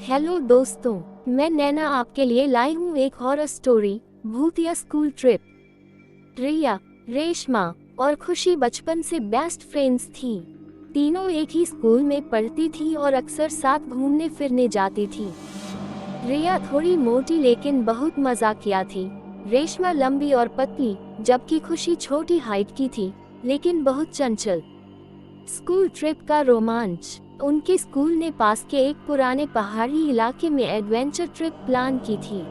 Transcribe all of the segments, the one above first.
Hello दोस्तों, मैं नैना आपके लिए लाई हूँ एक हॉरर स्टोरी, भूतिया स्कूल ट्रिप। रिया, रेशमा और खुशी बचपन से बेस्ट फ्रेंड्स थी। तीनों एक ही स्कूल में पढ़ती थी और अक्सर साथ घूमने फिरने जाती थी। रिया थोड़ी मोटी लेकिन बहुत मजाकिया थी। रेशमा लंबी और पतली, जबकि खुशी छोटी हाइट की थी लेकिन बहुत चंचल। स्कूल ट्रिप का रोमांच। उनके स्कूल ने पास के एक पुराने पहाड़ी इलाके में एडवेंचर ट्रिप प्लान की थी।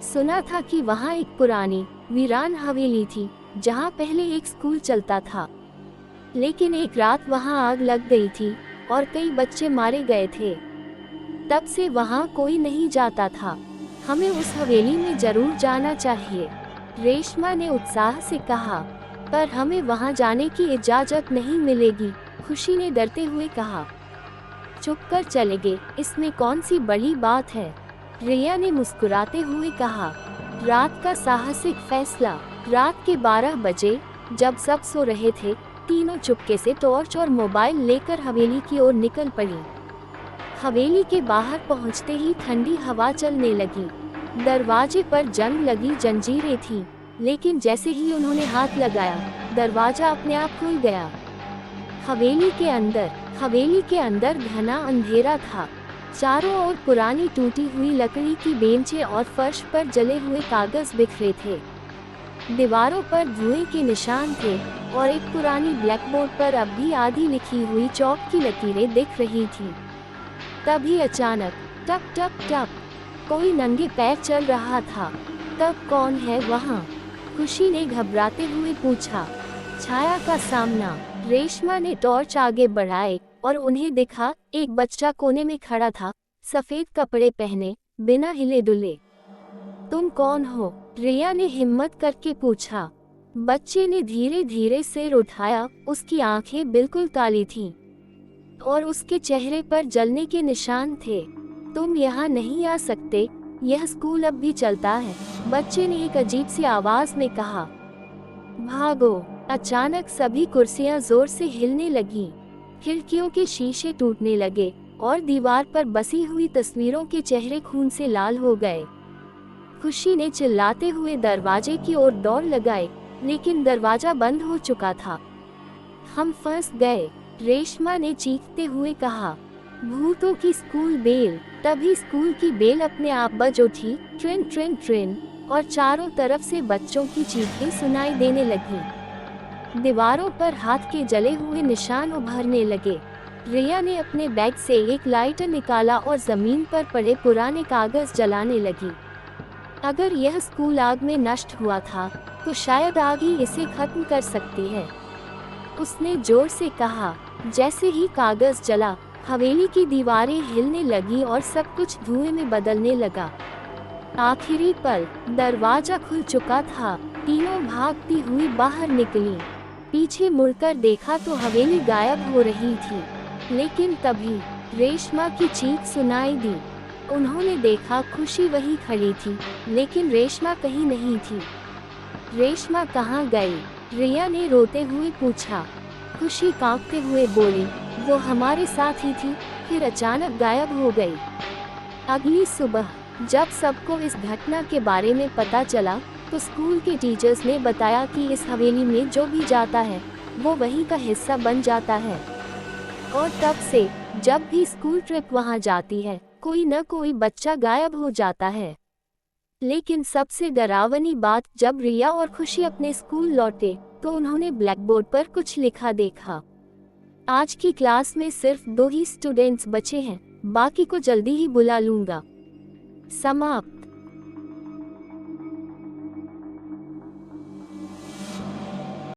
सुना था कि वहाँ एक पुरानी वीरान हवेली थी जहाँ पहले एक स्कूल चलता था, लेकिन एक रात वहाँ आग लग गई थी और कई बच्चे मारे गए थे। तब से वहाँ कोई नहीं जाता था। हमें उस हवेली में जरूर जाना चाहिए, रेशमा ने उत्साह से कहा। पर हमें वहाँ जाने की इजाजत नहीं मिलेगी, खुशी ने डरते हुए कहा। चुप कर चले गए, इसमें कौन सी बड़ी बात है, रिया ने मुस्कुराते हुए कहा। रात का साहसिक फैसला। रात के 12 बजे, जब सब सो रहे थे, तीनों चुपके से टॉर्च और मोबाइल लेकर हवेली की ओर निकल पड़ी। हवेली के बाहर पहुंचते ही ठंडी हवा चलने लगी। दरवाजे पर जंग लगी जंजीरें थीं, लेकिन जैसे ही उन्होंने हाथ लगाया, दरवाजा अपने आप खुल गया। हवेली के अंदर घना अंधेरा था। चारों ओर पुरानी टूटी हुई लकड़ी की बेंचें और फर्श पर जले हुए कागज बिखरे थे। दीवारों पर धुएं के निशान थे और एक पुरानी ब्लैकबोर्ड पर अब भी आधी लिखी हुई चौक की लकीरें दिख रही थीं। तभी अचानक टप टप टप कोई नंगे पैर चल रहा था। तब कौन है वहाँ? खुशी ने घबराते हुए पूछा। छाया का सामना। रेशमा ने टॉर्च आगे बढ़ाए और उन्हें दिखा, एक बच्चा कोने में खड़ा था, सफेद कपड़े पहने, बिना हिले डुले। तुम कौन हो? रिया ने हिम्मत करके पूछा। बच्चे ने धीरे धीरे सिर उठाया। उसकी आंखें बिल्कुल काली थीं और उसके चेहरे पर जलने के निशान थे। तुम यहाँ नहीं आ सकते, यह स्कूल अब भी चलता है, बच्चे ने एक अजीब सी आवाज में कहा। भागो! अचानक सभी कुर्सियां जोर से हिलने लगीं, खिड़कियों के शीशे टूटने लगे और दीवार पर बसी हुई तस्वीरों के चेहरे खून से लाल हो गए। खुशी ने चिल्लाते हुए दरवाजे की ओर दौड़ लगाई, लेकिन दरवाजा बंद हो चुका था। हम फंस गए, रेशमा ने चीखते हुए कहा। भूतों की स्कूल बेल। तभी स्कूल की बेल अपने आप बज उठी, ट्रिन ट्रिन ट्रिन, और चारों तरफ से बच्चों की चीखें सुनाई देने लगी। दीवारों पर हाथ के जले हुए निशान उभरने लगे। रिया ने अपने बैग से एक लाइटर निकाला और जमीन पर पड़े पुराने कागज जलाने लगी। अगर यह स्कूल आग में नष्ट हुआ था, तो शायद आग ही इसे खत्म कर सकती है, उसने जोर से कहा। जैसे ही कागज जला, हवेली की दीवारें हिलने लगी और सब कुछ धुएं में बदलने लगा। आखिरी पल, दरवाजा खुल चुका था। तीनों भागती हुई बाहर निकली। पीछे मुड़कर देखा तो हवेली गायब हो रही थी, लेकिन तभी रेशमा की चीख सुनाई दी। उन्होंने देखा, खुशी वहीं खड़ी थी, लेकिन रेशमा कहीं नहीं थी। रेशमा कहाँ गई? रिया ने रोते हुए पूछा। खुशी कांपते हुए बोली, वो हमारे साथ ही थी, फिर अचानक गायब हो गई। अगली सुबह जब सबको इस घटना के बारे में पता चला, तो स्कूल के टीचर्स ने बताया कि इस हवेली में जो भी जाता है, वो वहीं का हिस्सा बन जाता है। और तब से जब भी स्कूल ट्रिप वहां जाती है, कोई न कोई बच्चा गायब हो जाता है। लेकिन सबसे डरावनी बात, जब रिया और खुशी अपने स्कूल लौटे, तो उन्होंने ब्लैकबोर्ड पर कुछ लिखा देखा। आज की क्लास में सिर्फ 2 ही स्टूडेंट्स बचे हैं, बाकी को जल्दी ही बुला लूंगा। समाप्त।